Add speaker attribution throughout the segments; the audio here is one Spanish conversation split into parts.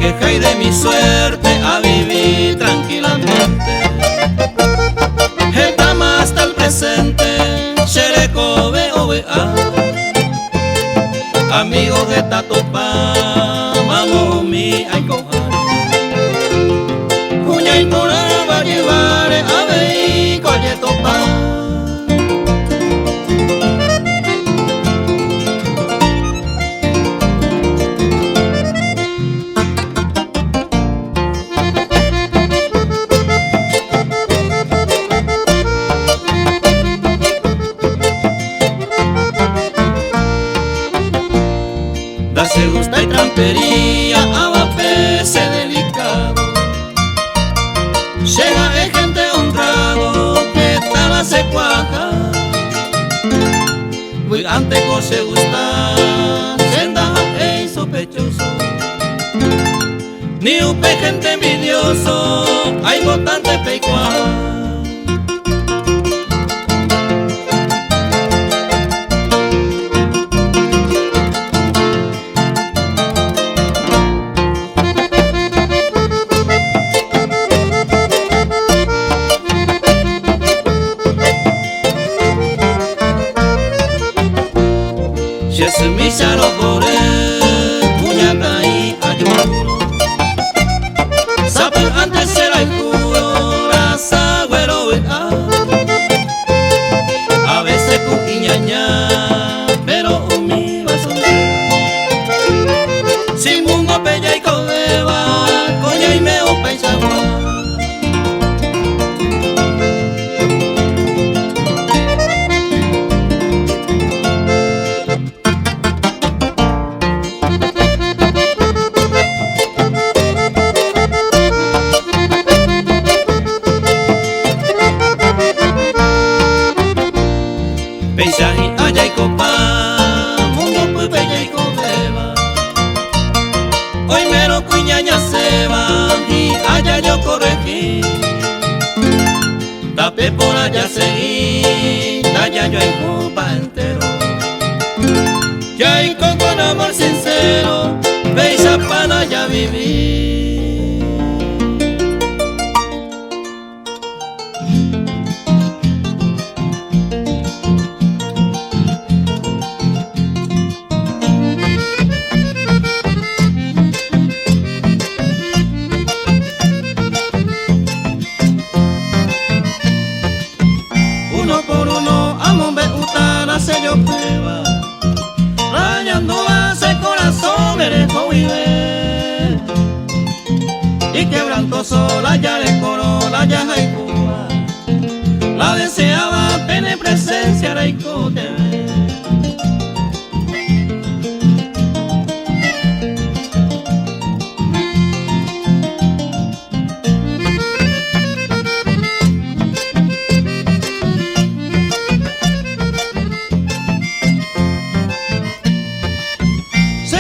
Speaker 1: quejáis de mi suerte a vivir tranquilamente. El más hasta el presente, Xereco BOVA. Amigos de Tatopa, vamos mi ay cojar. Cuña y mora va a llevar a ver coye topa. Darse gusta y trampería a vapese delicado. Llega el gente honrado que estaba se cuaja. Muy antes que se gusta, senda es sospechoso. Ni un gente envidioso, hay votante peicuaja. Yesu misa los gore, puñata y ayuno. Sabe antes era el puro, raza güero a veces cuquiñaña, pero mi vaso sin mundo pella y cobeba, coña y meo pechagua. Bella y allá y copa, mundo pues bella y cobeba. Hoy mero cuñaña se va y allá yo corregí. Tapé por allá seguí, allá yo hay copa entero. Ya hay con amor sincero, bella para allá vivir. Uno por uno, amo me utana se yo prueba. Rayando hace corazón, eres vive. Y quebrantoso la ya de coro, la ya hay Cuba. La deseaba, pene presencia, raico te ve.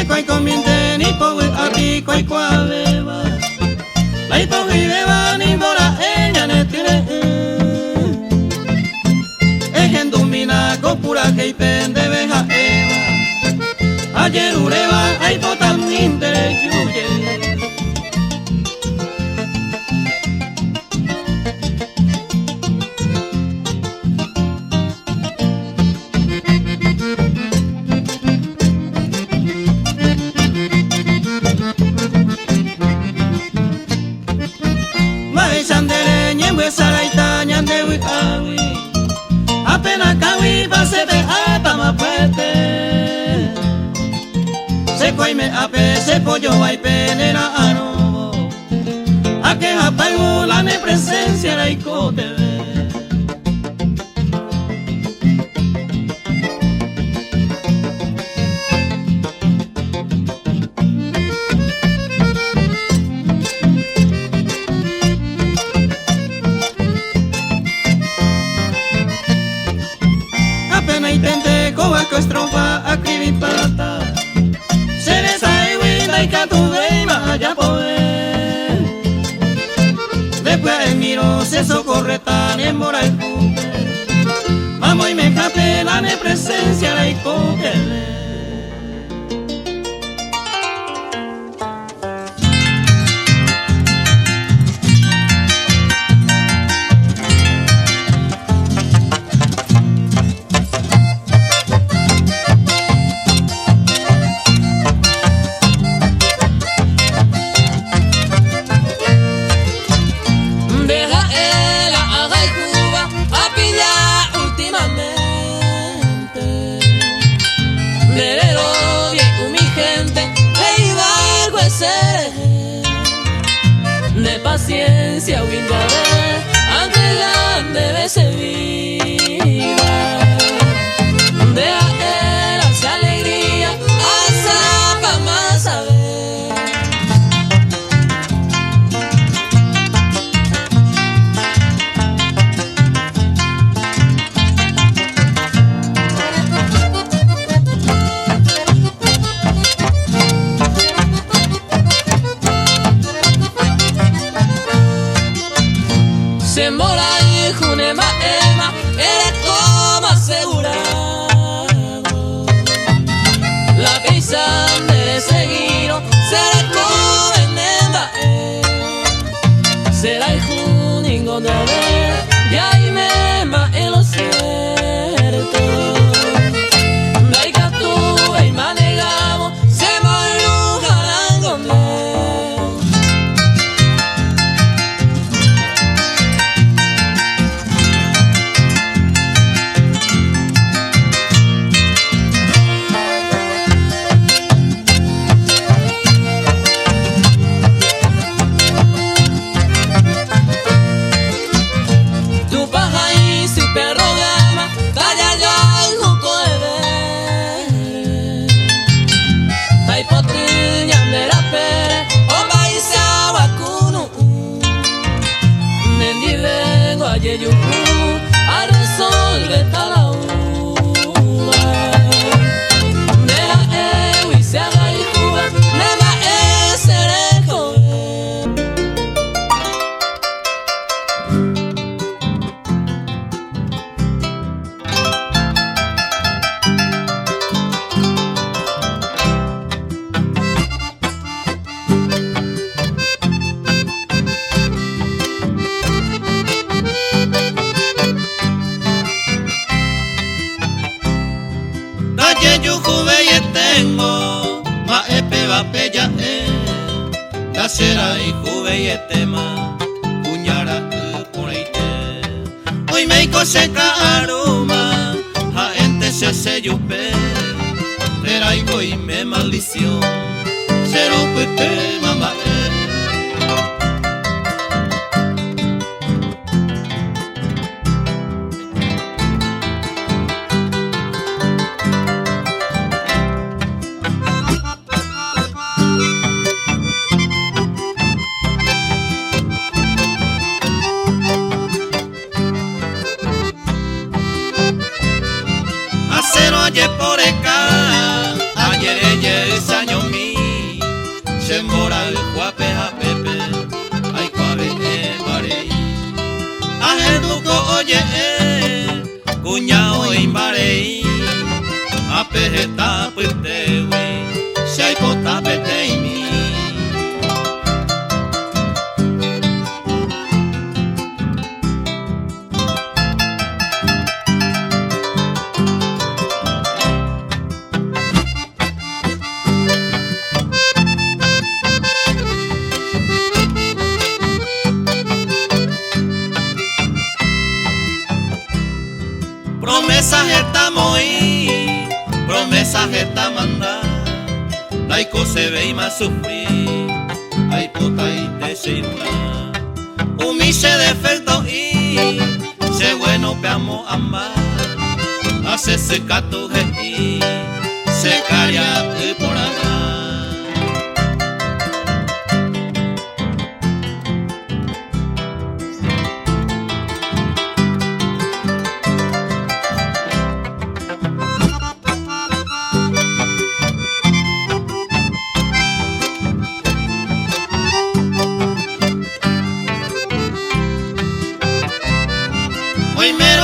Speaker 1: Cuay comiente ni po a ti cuay cuadeba. La hipo beba ni mora ella ne tiene. Ejen domina copura que pende beja eva. Ayer ureba hay potam intere yuye. Apenas cawi pase de atama puete. Se coime ape se pollo hay penera arobo. A que apaigo la ne presencia la icote ve. Intente cobaco estrofa acribipata. Cereza y huida y catu de vaya poder. Después miro se socorre tan en mora el pute. Vamos y me jape la ne presencia la icote.
Speaker 2: paciencia, Windabe, ante grande veces viva. Deja él hace alegría, asa pa' más saber. Se mora y junema ema, eres como asegurado. La pisa de seguido, será como enemba, será el juningo de ver, ya y mema en lo cierto. Daiga tú, y manegamos, se morruja con a resolver la uva. Deja y se haga y cuba, nema ese reco.
Speaker 1: Será y juve y tema puñara por ahí hoy me coseca aroma a gente se hace yupe pero ahí voy me maldición se lo pete mamá ayer por acá, ayer ella es año mi, se mora el guape a pepe, ay cuave barei, a duco oye cuñao y barei, a pejeta putewi, se hay pota pete y mi. Promesas estamos ahí, promesas está manda, laico se ve y más sufrir, ay puta y te sirna, humille defecto y se bueno peamo amar, hace seca tu y se caria por acá.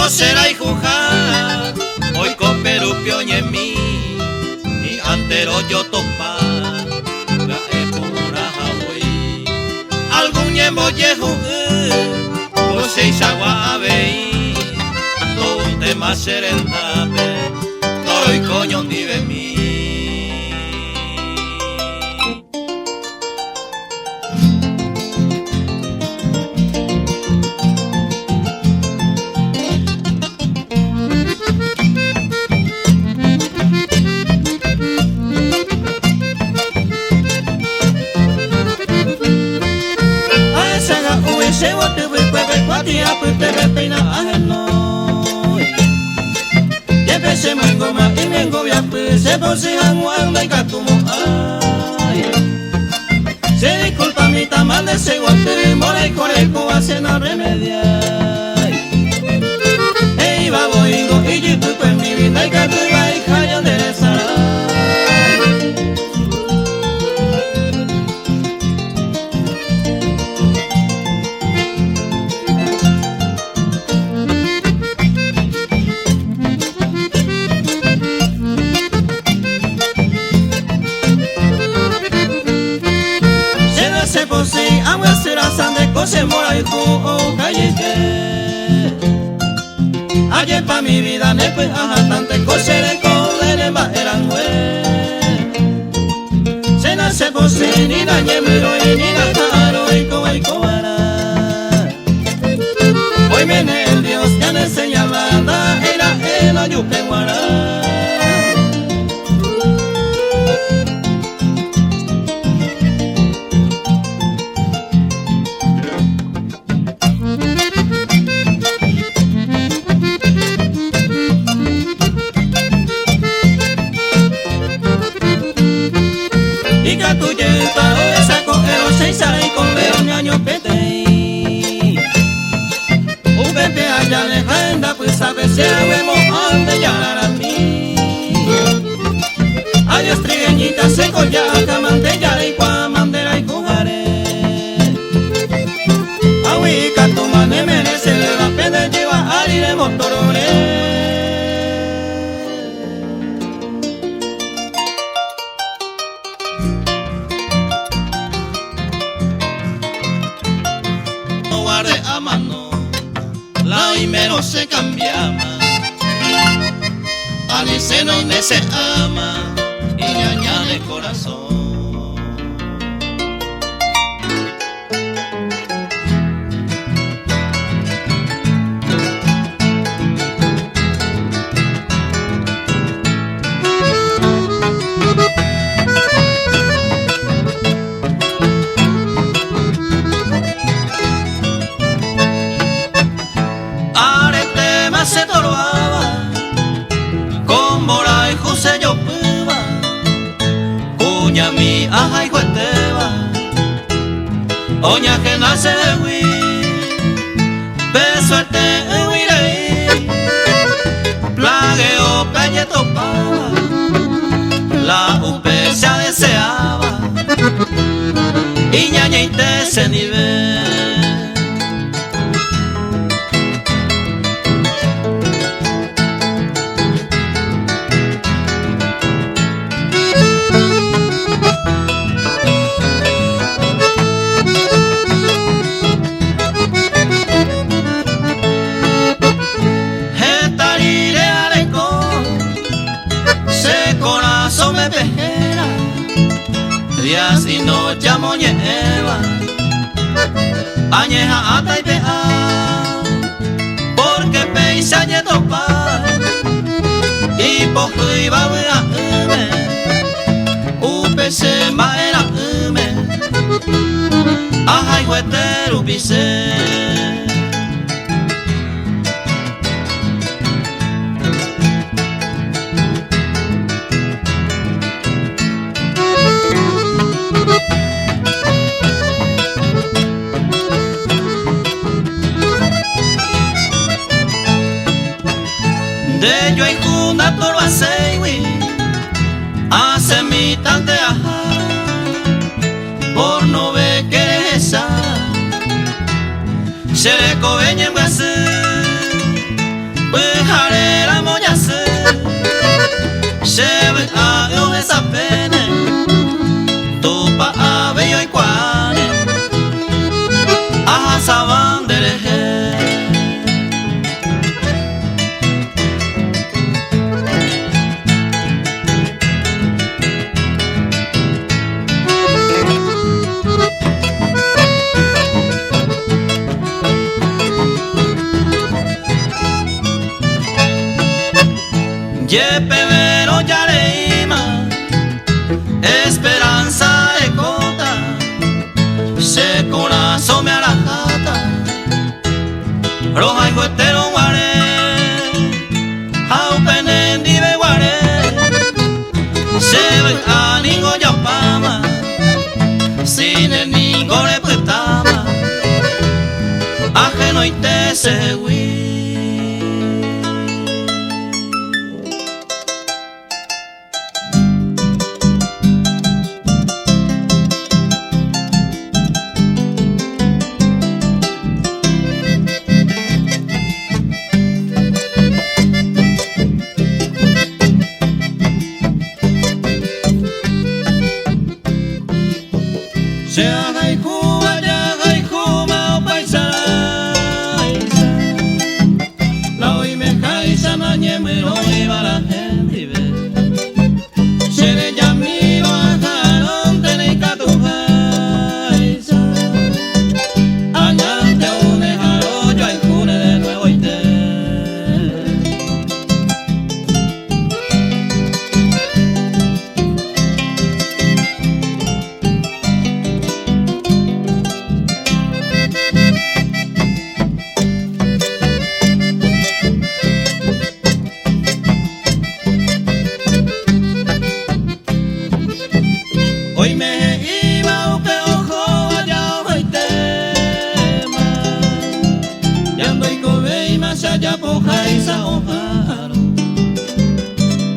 Speaker 1: Será y jujar, hoy copero pioñe mí, y antero yo topa, la epura hoy. Algún yembo yehu, o seis agua abei, todo un tema serendape, todo y coño vive mí. y vengo a se posijan guarda y catumo ay. Se disculpa mi tamal de ese guante, mora y coreco hacen a remediar. Ey, baboingo y yituco en mi vida y catuba y cayan de si amo será sande cose mora y o calle que ayer pa mi vida ne pues ajá tante cose de coder en eran hue se nace por si ni dañe miro y ni gastaro y coba y cobara hoy viene el Dios que me enseña la anda era el ayupe guara. Ya lejanda pues a veces vemos ande ya a mí. Ay estrigueñita seco ya camandella y cuamandera y cujare. Aui catumane merece la pena lleva ari de motorore. No guarde a mano la y menos se cambiama, parece donde se ama y le añade corazón. Se toroaba con bora y juse yo piba cuña mi aja y cueteba oña que nace de hui beso el te huirei plagueo calle topaba la upe se deseaba y ñaña y te se nivel. Días y noche moñeva añeja ata y pea porque peisa añe topa y poco iba a upe se maera ajá y huetero pise. De yo y juna toro aseiwi hace mi tante ajá por no ve que esa se le coveña en guasé pues jarera moñase se ve a yo esa pene tupa a bello y cuane ajá saban de leje. Yepevero yareima, esperanza de cota, se corazón me arajata, roja y cuetero guare, au penendi be guare. no te se se haga y Cuba, ya haga y Cuba, o paisa, la hoy me caisa, mañana me lo iba la gente ve. Se le llami bajaron de Neicatu paisa, añante un ejaro, yo hay cune de nuevo y te. Hoy me iba un peojo allá hoy tema, ya ando y cobe y más allá poja y saojaro.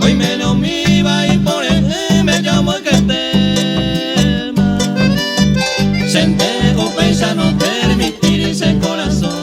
Speaker 1: Hoy me lo me iba y por él me llamo que tema, sentejo pesa no permitir ese corazón.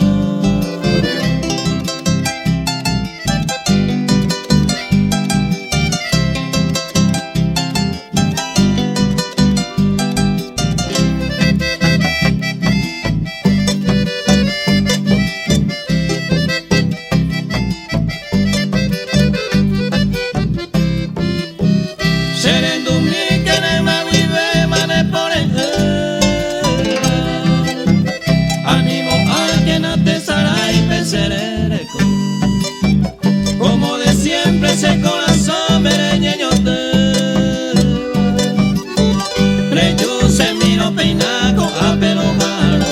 Speaker 1: Como de siempre ese corazón mereñeño te Reyu se miro peinaco a pelo jaro.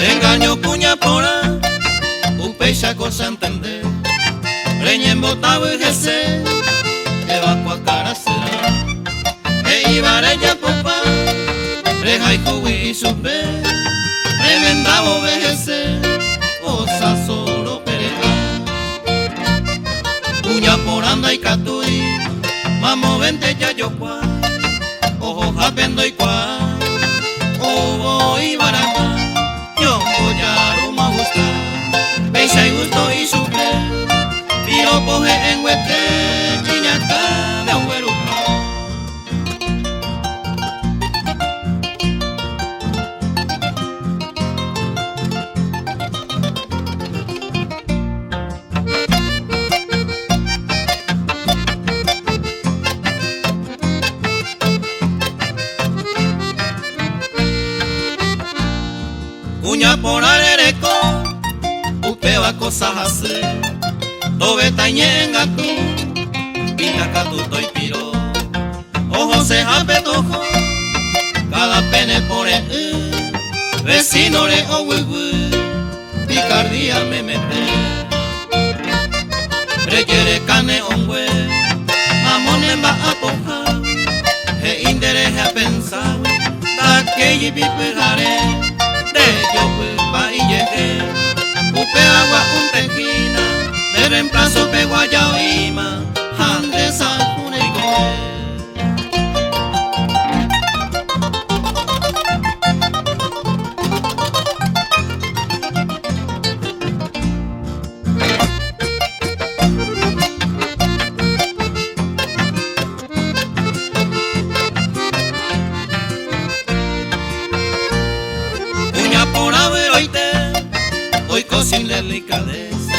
Speaker 1: Engaño cuña pora, un peixa cosa entender. Reña en botavo y jese, evaco a cara será. E ibarella popa, reja y cubi y supe. Tremenda bovejese, osa solo pereja. Cuña por anda y catui, mamo vente ya yo cua. Ojo japendo y cua, obo y baraja. Yo voy a Roma a buscar, peixa y gusto y supe, piro coge en huete, chiñaca de abuelo. Cuña por arereco, upeba cosas así. Tobe tañenga tú, pinta tu toy piro. Ojo se japetojo, cada pene por el vecino le o picardía me mete. Requiere cane ongue, mamón en va a poja, e interese a pensar, da que y pipejaré. De yo va y llegué, upe agua un tequila, de reemplazo pego a yaoima, ande san sin delicadeza,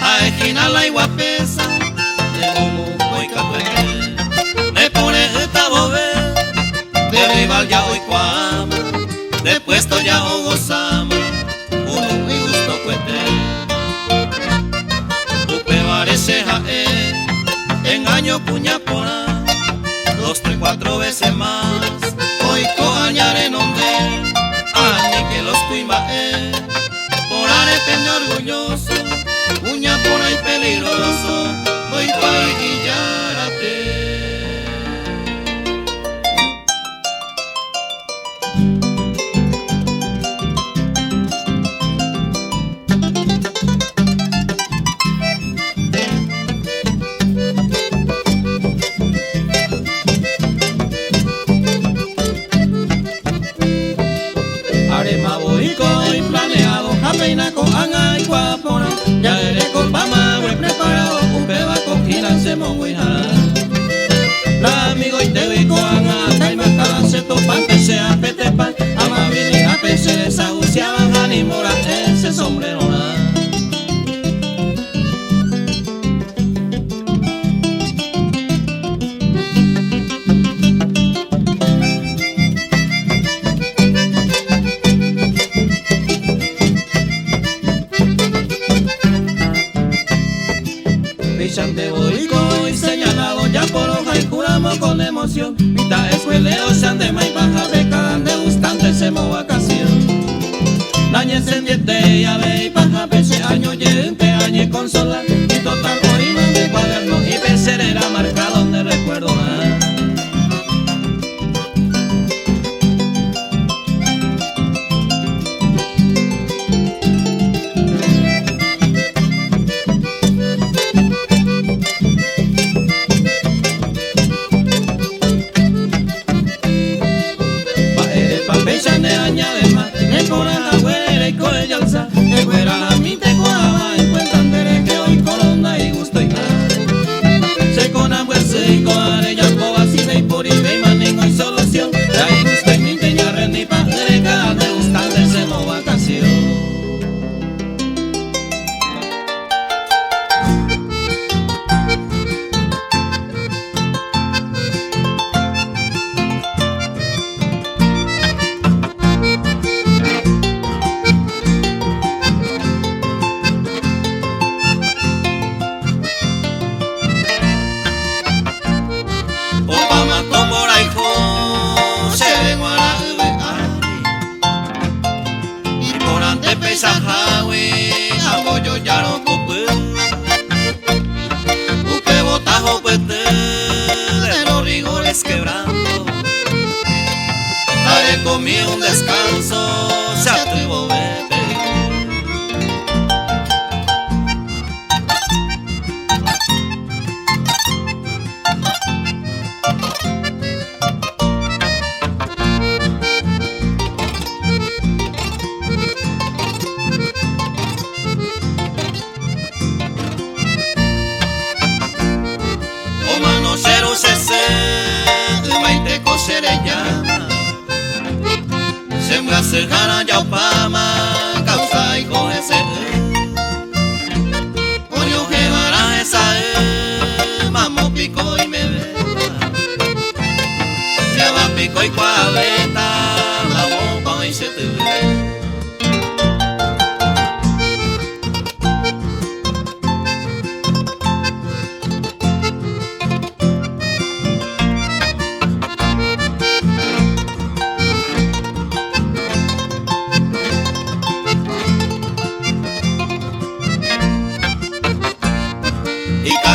Speaker 1: a esquina la iguapesa, de como y catuete, de pone esta bobe, de rival ya hoy cuama, de puesto ya o gozama, uno y gusto cuete, tu pe parece jae, engaño cuña por 2, 3, 4 veces más. Hoy coañare nombre, ani que los cuimbae, por arepende orgulloso, uña por ahí peligroso, hoy pa' guillárate. Boico y planeado, apeina con anga y guapona, ya eres con pama, buen preparado, un beba con gira se moguija. La amigo y te vi con anga, taima cada se topan que sea petepan, amabilidad que se desahuciaban, animora ese sombrero na. De Boico y señalado ya por hoja y juramos con emoción. Mitad escueleo se han de mai baja de cada degustante se mo vacación. Dañe encendiente y ave y paja pese año yente añe consola. Y total orino de cuaderno y pecerera marca donde recuerdo más. De añade más, el cora la güera y con ella alza, el güera la mite coaba, en cuentan dere que hoy colonda y gusto y nada. Se con abuelse y con ella boba, si ve por y ve manejo y solución, ahí gusto y minte y arrendi padre, cada degustante se mo vacación. Sahawi, apoyo ya no pupe, uke botajo pete, de los rigores quebrando, haré conmigo un descanso, se atrevo vete. Se le llama, se me hace gana ya pama, causa y con ese coño que vara esa mamo pico y me beba, ya va pico y cuaveta, la boca y se te ve.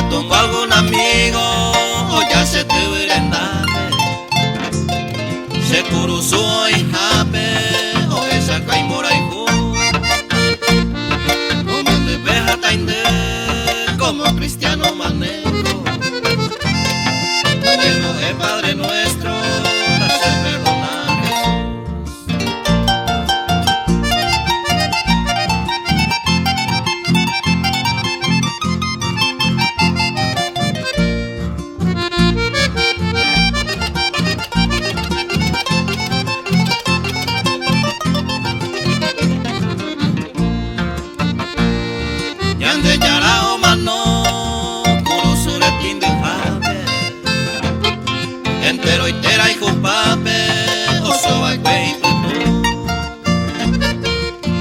Speaker 1: Tengo algún amigo o ya se te brindame, se curuzó y jape o esa caimora y ju, como te veja tainde, como cristiano manejo, lleno el Padre Nuestro, hacer perdonar Jesús. Yande yarao mano, curusure tinde jape, entero itera y jupape, oso a güey putu.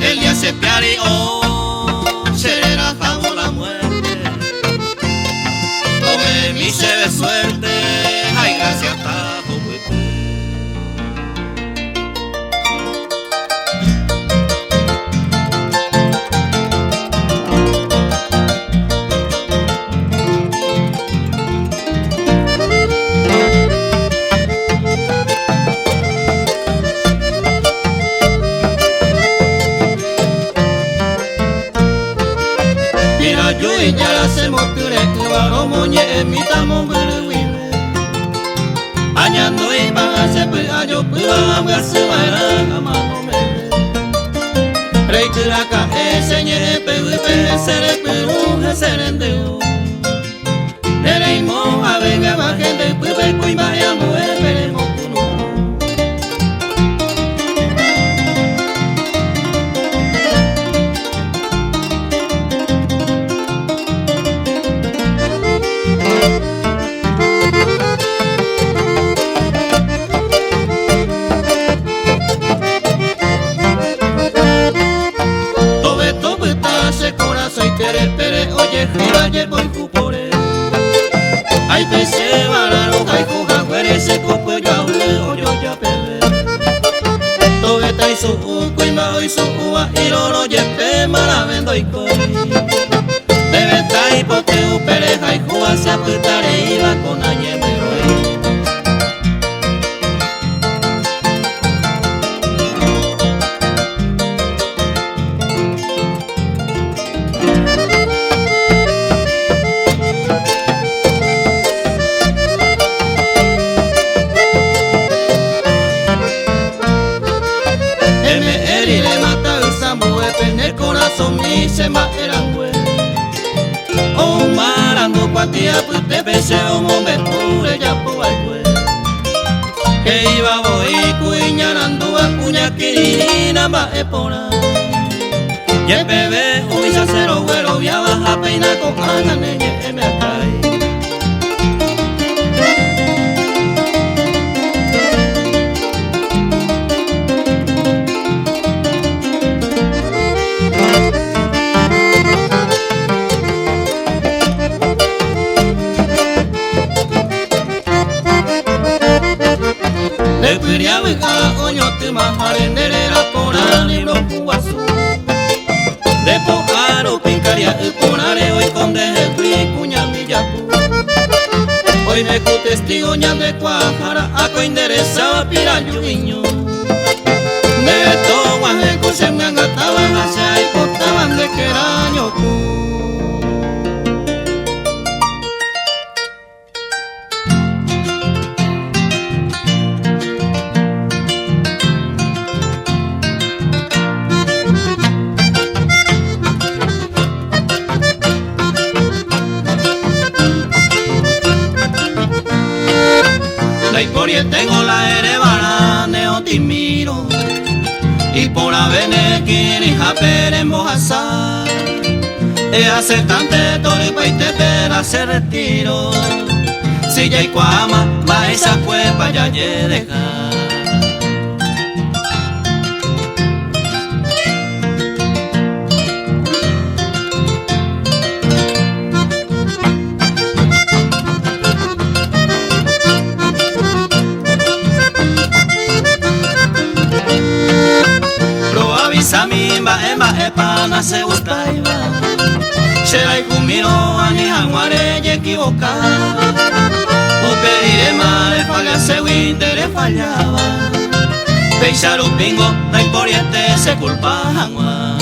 Speaker 1: El día se piari o será jabo la muerte. Tome mi se de suerte, ay gracias. de mi tamo buluibe añando y pagase pues ayo puba gase baira amano me rey tiraka señere pe sere peru serendeo Nereimo avenga bajende pupe cuima ya muere peremo kuno Tobe tobe tase corazón y tere oye gira llevo y cupore Ay pese bararo ay coja fuere se copo ya oyo ya pele Tobe tai su cuima hoy su uva y loro yepe maravendo y coi Bebe tai poteu pereja y juva se aputare iba con añeme hoy el corazón mi se ma eran güey O marando cuatia pute pese o mombe pure ya po ay güey Que iba voy cuñarando a cuña kirina ma epona Ye bebé o isa cero güero ya baja peina con ana neñe me acai Quería bejar oño te majare nerera porani no puasu De pojaro pincaria y ponare hoy con deje cuña mi yapu Hoy me cu testigo ña de cuajara a co enderezaba piraño viño De to guajeco se me angataban hacia y portaban de queraño cu Tengo la erebana neo timiro y por avene kini japere en mojasa e aceptante todo y te pera se retiro si ya y cuama va esa cuepa ya deja Samimba emba epana se gustaiba Shera y kumiro ani hanguare ye equivoca O pediré mare paga se wintere fallaba Peixaru pingo no hay poriente se culpa hangua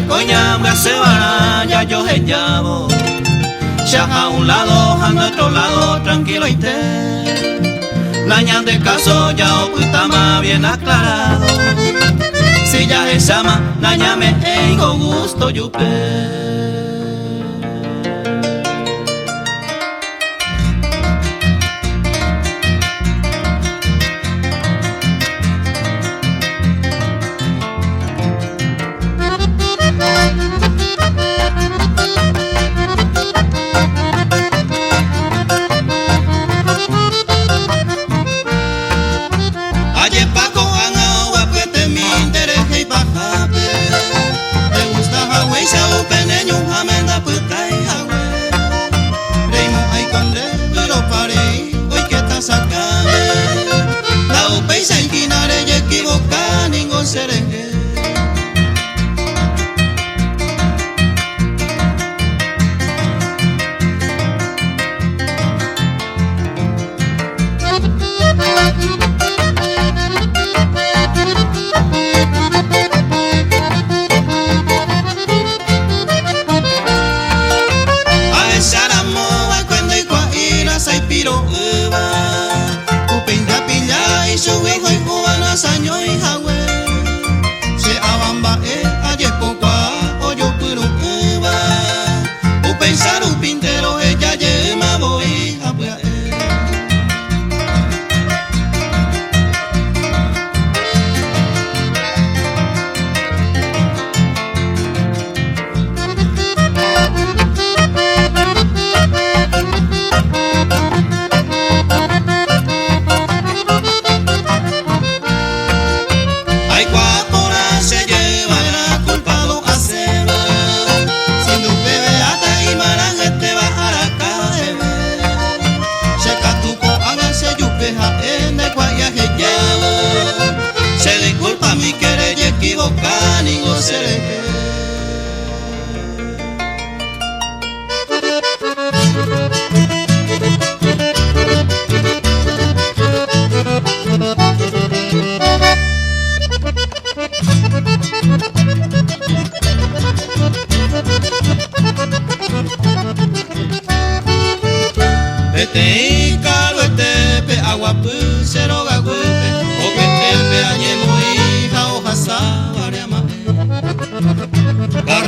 Speaker 1: Coña me hace ya yo he llamo Ya a un lado, a otro lado, tranquilo y te Nañan de caso ya oculta más bien aclarado Si ya es ama, nañame tengo gusto yupe Te gusta Hawái, se open en un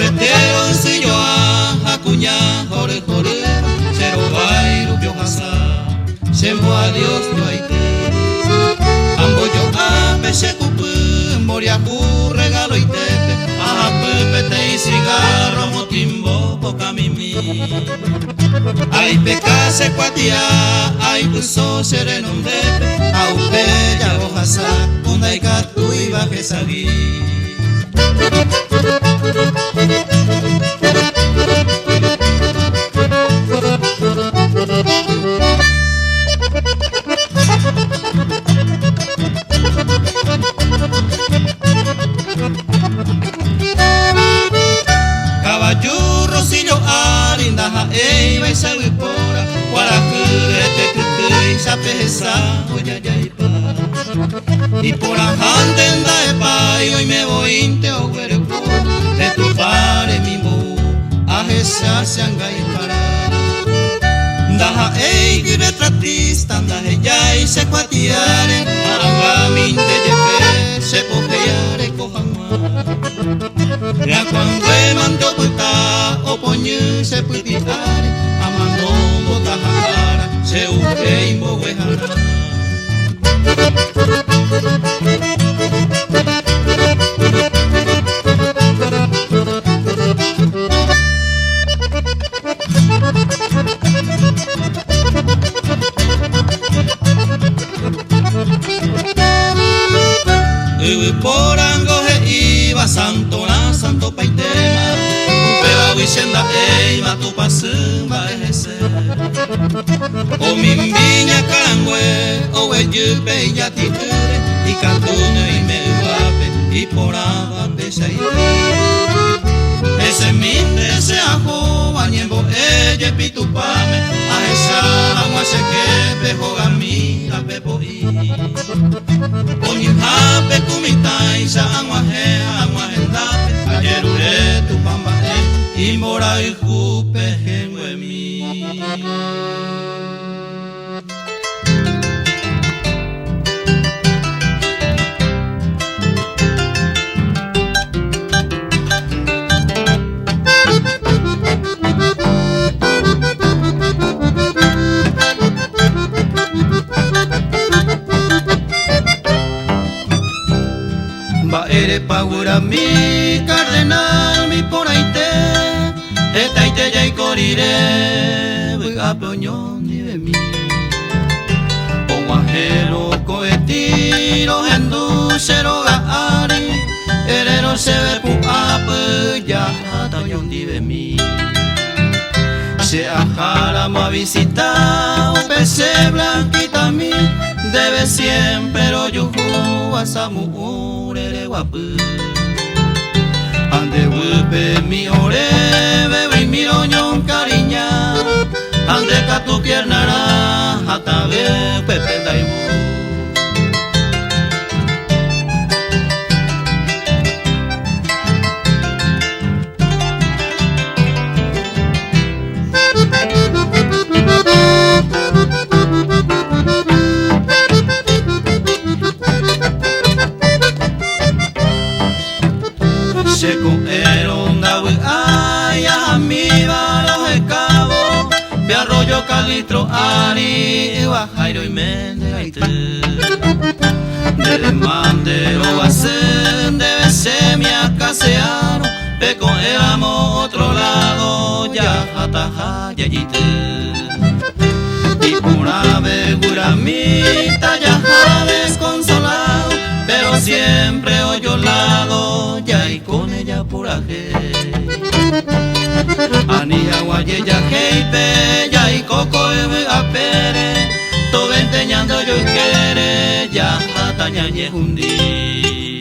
Speaker 1: corretero si yo acuña jore jore cero bairu yo hasa sembo adiós yo aite ambo yo ape se cupu moria cu regalo y tepe a pepete y cigarro motimbo poca mimi ay pecase cuatia ay puso sereno depe au bella hojasa undai katu iba que sagui caballo rosillo arindaja eiba y sagui-pora guaracurete cucuy sapesa oya yaipa y por ajandenda epa y hoy me voy inte o huerepo de tu pare mi mo ajesa se angai para ndaja ei que retratista ndaje yai se cuatiare agaminte yepe se pojeare cojanma ya cuando mando puta o poñu se putiare amando botajara se uke y moguejara Porango he iba santo na santo paitema upeba wishenda eima tu pasumba ese o mimbiña carangüe o weyupe ya titure y cantune y me guape y poraba pesaite ese minde ese ajo bañembo ella pitupame a esa agua se que pejoga mi la pepoí Hape kumitai sa angwahe angwahendape ajerure tu pambahe imora ijupe hengwemi Ere pagura mi cardenal mi poraite etaite ya ikorire buga poñón ni de mi o guajero coetiro hendu cero gaari erero se ve pu ape ya tañón di de mi se ajara mo a visitar un pese blanquita mi debe siempre pero yo a samu guapu ande wupe mi ore bebe mi roñón cariña ande katu piernara hata ve pepe daibu se cogeron gawi ay a mi balos de cabo de arroyo calitro ari y bajairo y mende aite de demandero bacen debe ser mi acasearo peco éramos otro lado ya ataja yayite y una begura mitad ya desconsolado pero siempre oyo lado ya y con ella puraje anija guaye ya heipe ya y coco y apere todo enteñando yo y quiere ya atañañe hundi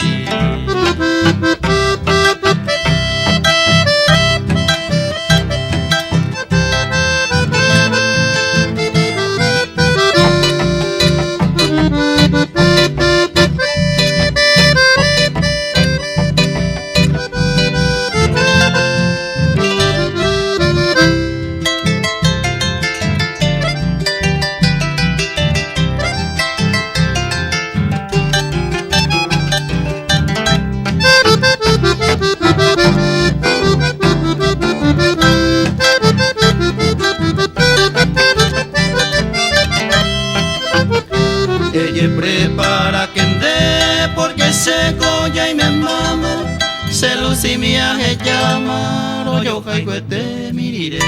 Speaker 1: para que ande, porque se goya y me mama, se luz y viaje llama, rollo caigo este mirire.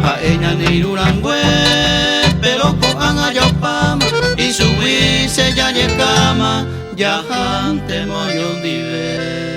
Speaker 1: A ella ni durangüe, pero cojan a yopama, y subirse ya cama, ya ante moyo dive.